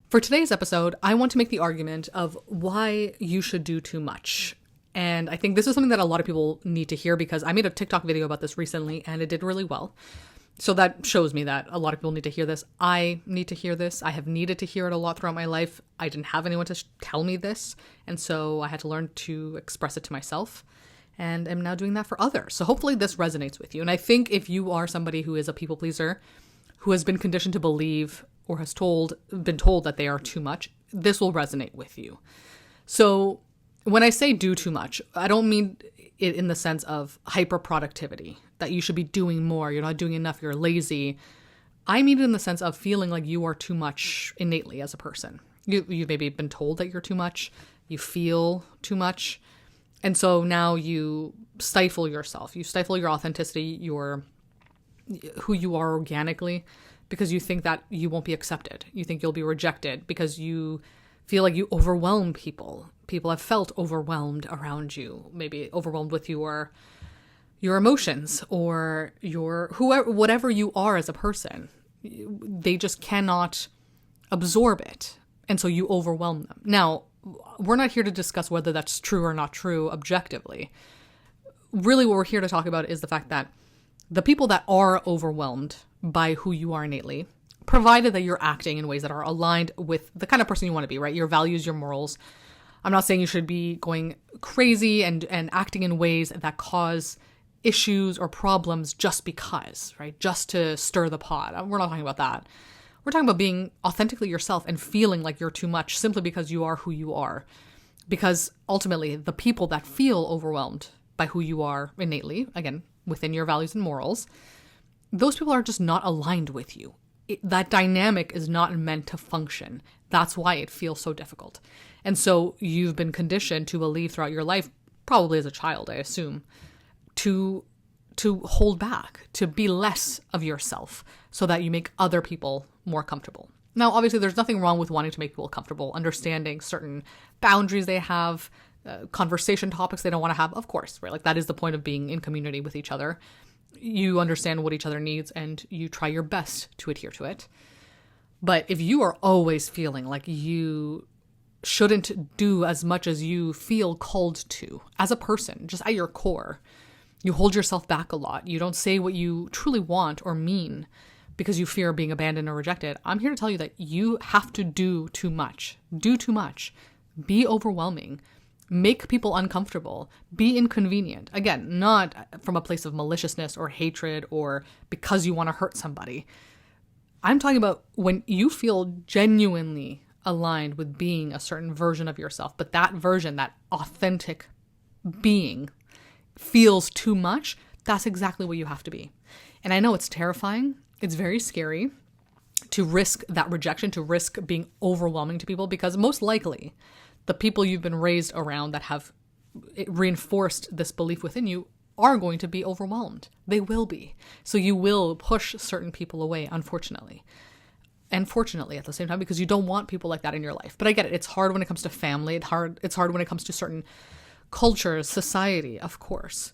For today's episode, I want to make the argument of why you should do too much. And I think this is something that a lot of people need to hear because I made a TikTok video about this recently and it did really well. So that shows me that a lot of people need to hear this. I need to hear this. I have needed to hear it a lot throughout my life. I didn't have anyone to tell me this. And so I had to learn to express it to myself. And I'm now doing that for others. So hopefully this resonates with you. And I think if you are somebody who is a people pleaser, who has been conditioned to believe or has been told that they are too much, this will resonate with you. So when I say do too much, I don't mean it in the sense of hyper productivity, that you should be doing more, you're not doing enough, you're lazy. I mean it in the sense of feeling like you are too much innately as a person. You've maybe been told that you're too much, you feel too much, and so now you stifle yourself, you stifle your authenticity, who you are organically, because you think that you won't be accepted. You think you'll be rejected because you feel like you overwhelm people. People have felt overwhelmed around you, maybe overwhelmed with your emotions or whatever you are as a person. They just cannot absorb it. And so you overwhelm them. Now, we're not here to discuss whether that's true or not true objectively. Really, what we're here to talk about is the fact that the people that are overwhelmed by who you are innately, provided that you're acting in ways that are aligned with the kind of person you want to be, right? Your values, your morals. I'm not saying you should be going crazy and acting in ways that cause issues or problems just because, right? Just to stir the pot. We're not talking about that. We're talking about being authentically yourself and feeling like you're too much simply because you are who you are. Because ultimately, the people that feel overwhelmed by who you are innately, again, within your values and morals, those people are just not aligned with you. That dynamic is not meant to function. That's why it feels so difficult. And so you've been conditioned to believe throughout your life, probably as a child, I assume, to hold back, to be less of yourself so that you make other people more comfortable. Now, obviously, there's nothing wrong with wanting to make people comfortable, understanding certain boundaries they have, conversation topics they don't want to have, of course, right? Like that is the point of being in community with each other. You understand what each other needs and you try your best to adhere to it. But if you are always feeling like you shouldn't do as much as you feel called to as a person, just at your core, you hold yourself back a lot. You don't say what you truly want or mean because you fear being abandoned or rejected. I'm here to tell you that you have to do too much. Do too much. Be overwhelming. Make people uncomfortable, be inconvenient. Again, not from a place of maliciousness or hatred or because you want to hurt somebody. I'm talking about when you feel genuinely aligned with being a certain version of yourself, but that version, that authentic being feels too much, that's exactly what you have to be. And I know it's terrifying. It's very scary to risk that rejection, to risk being overwhelming to people, because most likely the people you've been raised around that have reinforced this belief within you are going to be overwhelmed. They will be. So you will push certain people away, unfortunately. And fortunately at the same time, because you don't want people like that in your life. But I get it. It's hard when it comes to family. It's hard when it comes to certain cultures, society, of course.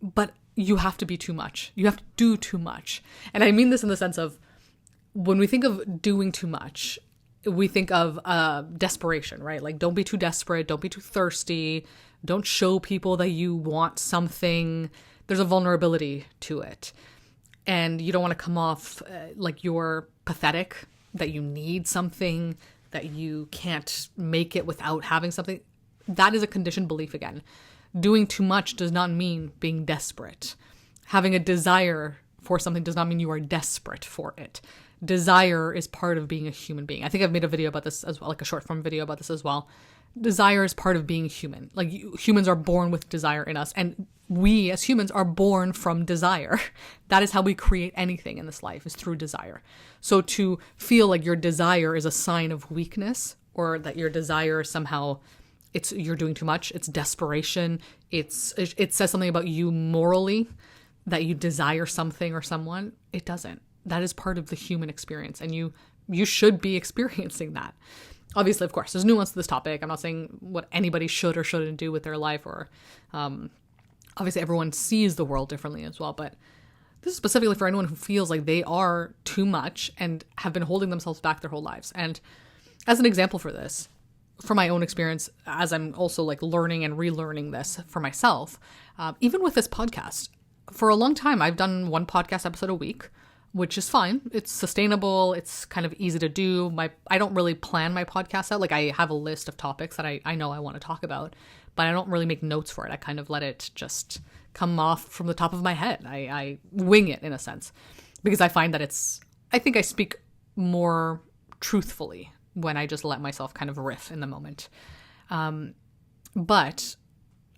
But you have to be too much. You have to do too much. And I mean this in the sense of when we think of doing too much, we think of desperation, right? Like, don't be too desperate. Don't be too thirsty. Don't show people that you want something. There's a vulnerability to it. And you don't want to come off like you're pathetic, that you need something, that you can't make it without having something. That is a conditioned belief again. Doing too much does not mean being desperate. Having a desire for something does not mean you are desperate for it. Desire is part of being a human being. I think I've made a video about this as well, like a short form video about this as well. Desire is part of being human. Like humans are born with desire in us, and we as humans are born from desire. That is how we create anything in this life, is through desire. So to feel like your desire is a sign of weakness, or that your desire somehow you're doing too much, it's desperation, it says something about you morally, that you desire something or someone, it doesn't. That is part of the human experience, and you should be experiencing that. Obviously, of course, there's nuance to this topic. I'm not saying what anybody should or shouldn't do with their life, or obviously everyone sees the world differently as well, but this is specifically for anyone who feels like they are too much and have been holding themselves back their whole lives. And as an example for this, from my own experience, as I'm also like learning and relearning this for myself, even with this podcast, for a long time, I've done one podcast episode a week, which is fine. It's sustainable. It's kind of easy to do. I don't really plan my podcast out. Like I have a list of topics that I know I want to talk about, but I don't really make notes for it. I kind of let it just come off from the top of my head. I wing it in a sense, because I find that I think I speak more truthfully when I just let myself kind of riff in the moment. But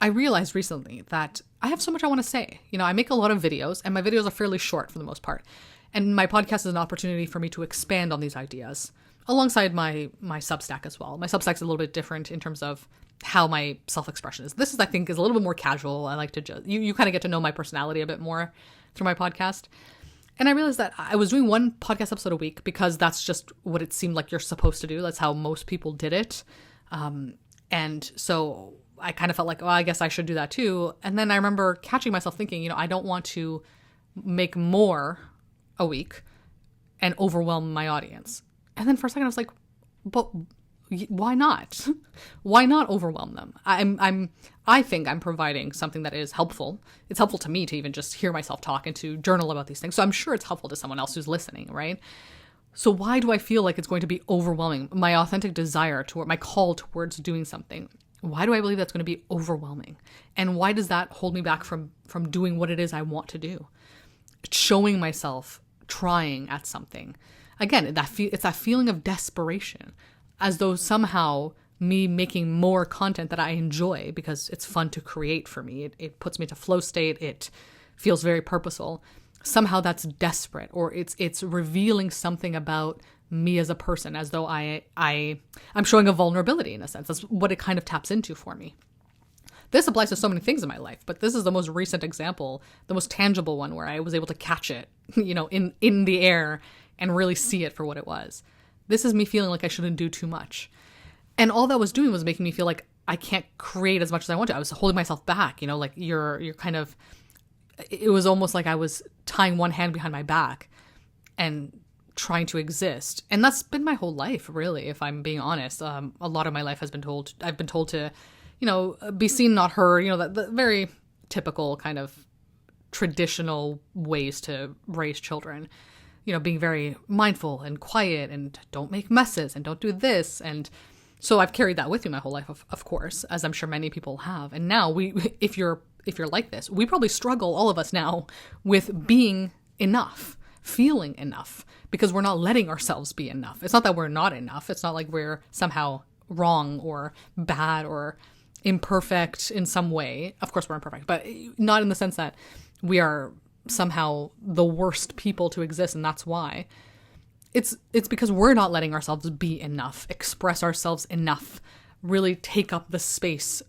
I realized recently that I have so much I want to say. I make a lot of videos, and my videos are fairly short for the most part. And my podcast is an opportunity for me to expand on these ideas alongside my Substack as well. My Substack is a little bit different in terms of how my self-expression is. This is, I think, is a little bit more casual. I like to just, you kind of get to know my personality a bit more through my podcast. And I realized that I was doing one podcast episode a week because that's just what it seemed like you're supposed to do. That's how most people did it. And so I kind of felt like, I guess I should do that too. And then I remember catching myself thinking, I don't want to make more a week and overwhelm my audience. And then for a second I was like, but why not? Why not overwhelm them? I think I'm providing something that is helpful. It's helpful to me to even just hear myself talk and to journal about these things. So I'm sure it's helpful to someone else who's listening, right? So why do I feel like it's going to be overwhelming? My authentic desire toward my call towards doing something. Why do I believe that's going to be overwhelming? And why does that hold me back from doing what it is I want to do? Showing myself trying at something. Again, it's that feeling of desperation, as though somehow me making more content that I enjoy because it's fun to create for me. It puts me to flow state. It feels very purposeful. Somehow that's desperate, or it's revealing something about me as a person, as though I'm showing a vulnerability in a sense. That's what it kind of taps into for me. This applies to so many things in my life, but this is the most recent example, the most tangible one where I was able to catch it, in the air and really see it for what it was. This is me feeling like I shouldn't do too much. And all that was doing was making me feel like I can't create as much as I want to. I was holding myself back, like you're kind of, it was almost like I was tying one hand behind my back and trying to exist. And that's been my whole life, really, if I'm being honest. A lot of my life I've been told to, be seen, not heard, the very typical kind of traditional ways to raise children, being very mindful and quiet and don't make messes and don't do this. And so I've carried that with me my whole life, of course, as I'm sure many people have. And now if you're like this, we probably struggle, all of us now, with being enough, feeling enough, because we're not letting ourselves be enough. It's not that we're not enough. It's not like we're somehow wrong or bad or imperfect in some way. Of course we're imperfect, but not in the sense that we are somehow the worst people to exist, and that's why. It's because we're not letting ourselves be enough, express ourselves enough, really take up the space,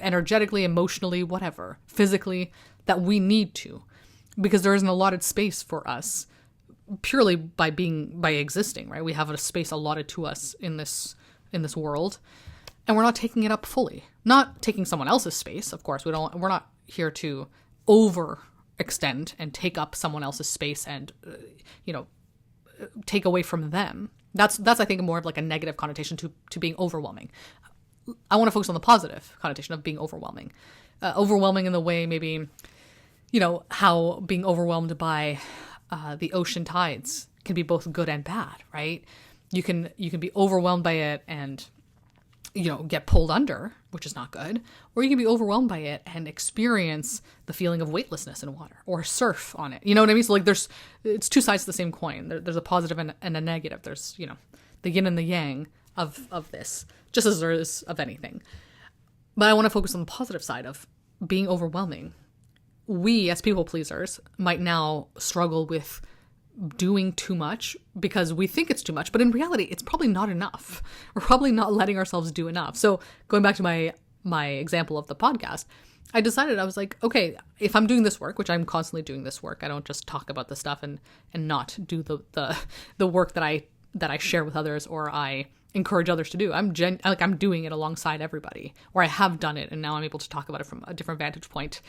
energetically, emotionally, whatever, physically, that we need to, because there isn't allotted space for us purely by existing, right? We have a space allotted to us in this world, and we're not taking it up fully. Not taking someone else's space, of course. We're not here to overextend and take up someone else's space and take away from them. That's I think more of like a negative connotation to being overwhelming. I want to focus on the positive connotation of being overwhelming. Overwhelming in the way maybe, how being overwhelmed by the ocean tides can be both good and bad, right? You can be overwhelmed by it and get pulled under, which is not good, or you can be overwhelmed by it and experience the feeling of weightlessness in water or surf on it. You know what I mean? So like it's two sides to the same coin. There's a positive and a negative. There's, the yin and the yang of this, just as there is of anything. But I want to focus on the positive side of being overwhelming. We as people pleasers might now struggle with doing too much because we think it's too much, but in reality it's probably not enough. We're probably not letting ourselves do enough. So going back to my example of the podcast, I decided, I was like, okay, if I'm doing this work, which I'm constantly doing this work, I don't just talk about the stuff and not do the work that I share with others or I encourage others to do. I'm doing it alongside everybody, or I have done it and now I'm able to talk about it from a different vantage point.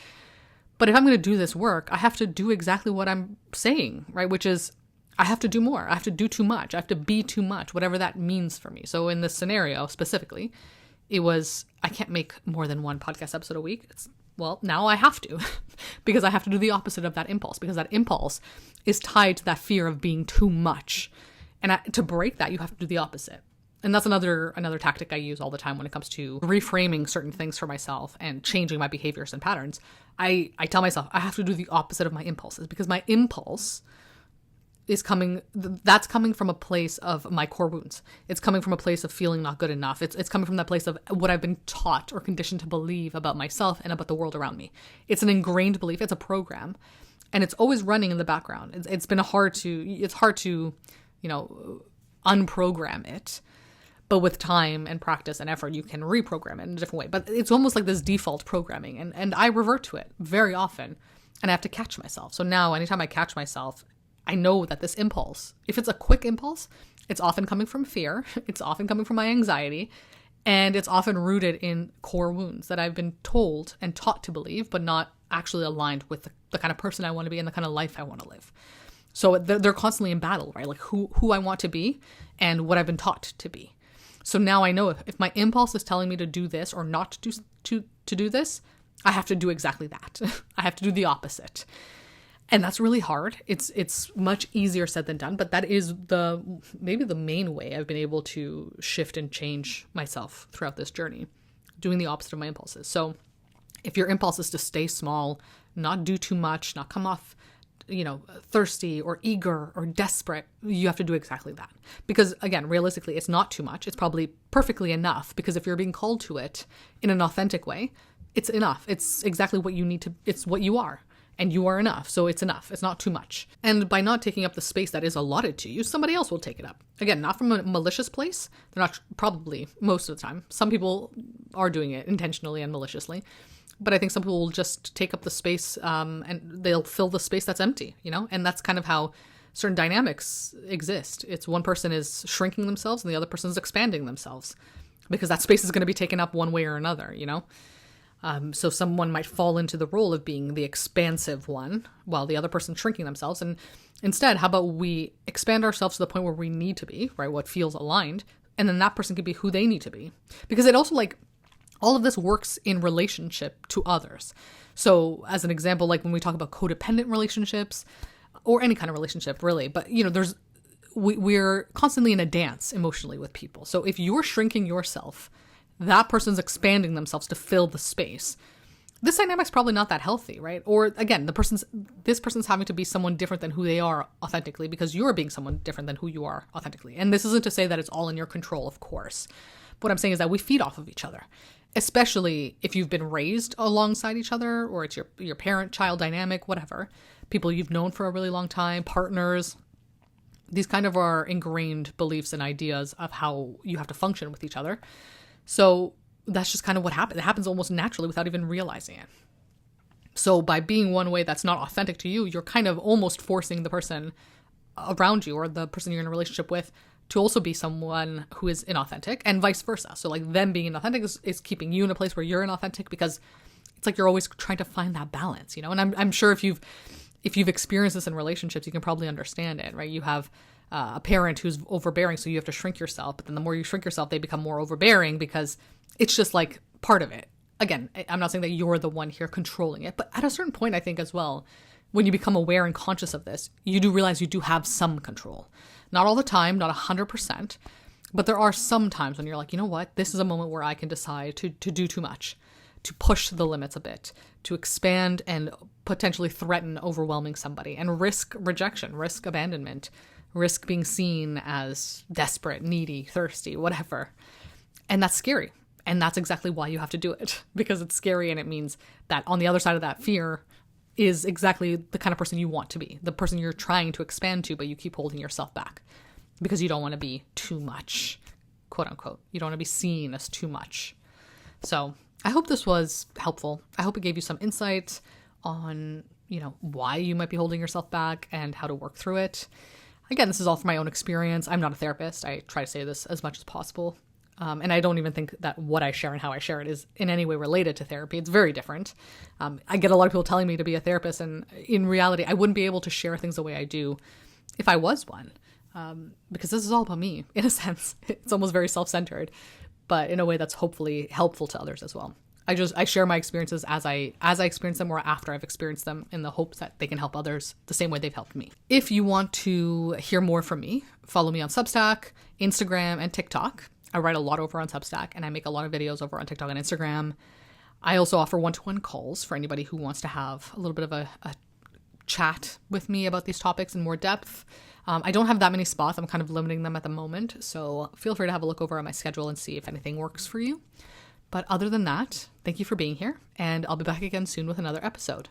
But if I'm going to do this work, I have to do exactly what I'm saying, right? Which is, I have to do more. I have to do too much. I have to be too much, whatever that means for me. So in this scenario specifically, it was, I can't make more than one podcast episode a week. Well, now I have to because I have to do the opposite of that impulse, because that impulse is tied to that fear of being too much. And to break that, you have to do the opposite. And that's another tactic I use all the time when it comes to reframing certain things for myself and changing my behaviors and patterns. I tell myself I have to do the opposite of my impulses, because my impulse is coming from a place of my core wounds. It's coming from a place of feeling not good enough. It's coming from that place of what I've been taught or conditioned to believe about myself and about the world around me. It's an ingrained belief. It's a program, and it's always running in the background. It's hard to, unprogram it. But with time and practice and effort, you can reprogram it in a different way. But it's almost like this default programming. And I revert to it very often. And I have to catch myself. So now anytime I catch myself, I know that this impulse, if it's a quick impulse, it's often coming from fear. It's often coming from my anxiety. And it's often rooted in core wounds that I've been told and taught to believe, but not actually aligned with the kind of person I want to be and the kind of life I want to live. So they're constantly in battle, right? Like who I want to be and what I've been taught to be. So now I know if my impulse is telling me to do this or not to do this, I have to do exactly that. I have to do the opposite. And that's really hard. It's much easier said than done, but that is maybe the main way I've been able to shift and change myself throughout this journey, doing the opposite of my impulses. So if your impulse is to stay small, not do too much, not come off thirsty or eager or desperate, you have to do exactly that. Because again, realistically, it's not too much. It's probably perfectly enough, because if you're being called to it in an authentic way, it's enough. It's exactly what you need to, it's what you are, and you are enough. So it's enough. It's not too much. And by not taking up the space that is allotted to you, somebody else will take it up. Again, not from a malicious place. They're not, probably most of the time. Some people are doing it intentionally and maliciously. But I think some people will just take up the space and they'll fill the space that's empty, and that's kind of how certain dynamics exist. It's one person is shrinking themselves and the other person is expanding themselves, because that space is going to be taken up one way or another, So someone might fall into the role of being the expansive one while the other person's shrinking themselves. And instead, how about we expand ourselves to the point where we need to be, right? What feels aligned. And then that person can be who they need to be. Because it also all of this works in relationship to others. So as an example, like when we talk about codependent relationships or any kind of relationship really, but we're constantly in a dance emotionally with people. So if you're shrinking yourself, that person's expanding themselves to fill the space. This dynamic's probably not that healthy, right? Or again, this person's having to be someone different than who they are authentically, because you're being someone different than who you are authentically. And this isn't to say that it's all in your control, of course. What I'm saying is that we feed off of each other, especially if you've been raised alongside each other, or it's your parent-child dynamic, whatever, people you've known for a really long time, partners. These kind of are ingrained beliefs and ideas of how you have to function with each other. So that's just kind of what happens. It happens almost naturally without even realizing it. So by being one way that's not authentic to you, you're kind of almost forcing the person around you or the person you're in a relationship with to also be someone who is inauthentic, and vice versa. So like them being inauthentic is keeping you in a place where you're inauthentic, because it's like you're always trying to find that balance, And I'm sure if you've experienced this in relationships, you can probably understand it, right? You have a parent who's overbearing, so you have to shrink yourself. But then the more you shrink yourself, they become more overbearing, because it's just like part of it. Again, I'm not saying that you're the one here controlling it, but at a certain point, I think as well, when you become aware and conscious of this, you do realize you do have some control. Not all the time, not 100%, but there are some times when you're like, you know what, this is a moment where I can decide to do too much, to push the limits a bit, to expand and potentially threaten overwhelming somebody, and risk rejection, risk abandonment, risk being seen as desperate, needy, thirsty, whatever. And that's scary. And that's exactly why you have to do it, because it's scary, and it means that on the other side of that fear is exactly the kind of person you want to be, the person you're trying to expand to, but you keep holding yourself back because you don't want to be too much, quote unquote. You don't want to be seen as too much. So I hope this was helpful. I hope it gave you some insight on, why you might be holding yourself back and how to work through it. Again, this is all from my own experience. I'm not a therapist. I try to say this as much as possible. And I don't even think that what I share and how I share it is in any way related to therapy. It's very different. I get a lot of people telling me to be a therapist, and in reality, I wouldn't be able to share things the way I do if I was one. Because this is all about me, in a sense. It's almost very self-centered, but in a way that's hopefully helpful to others as well. I share my experiences as I experience them or after I've experienced them, in the hopes that they can help others the same way they've helped me. If you want to hear more from me, follow me on Substack, Instagram, and TikTok. I write a lot over on Substack, and I make a lot of videos over on TikTok and Instagram. I also offer one-to-one calls for anybody who wants to have a little bit of a chat with me about these topics in more depth. I don't have that many spots. I'm kind of limiting them at the moment. So feel free to have a look over at my schedule and see if anything works for you. But other than that, thank you for being here, and I'll be back again soon with another episode.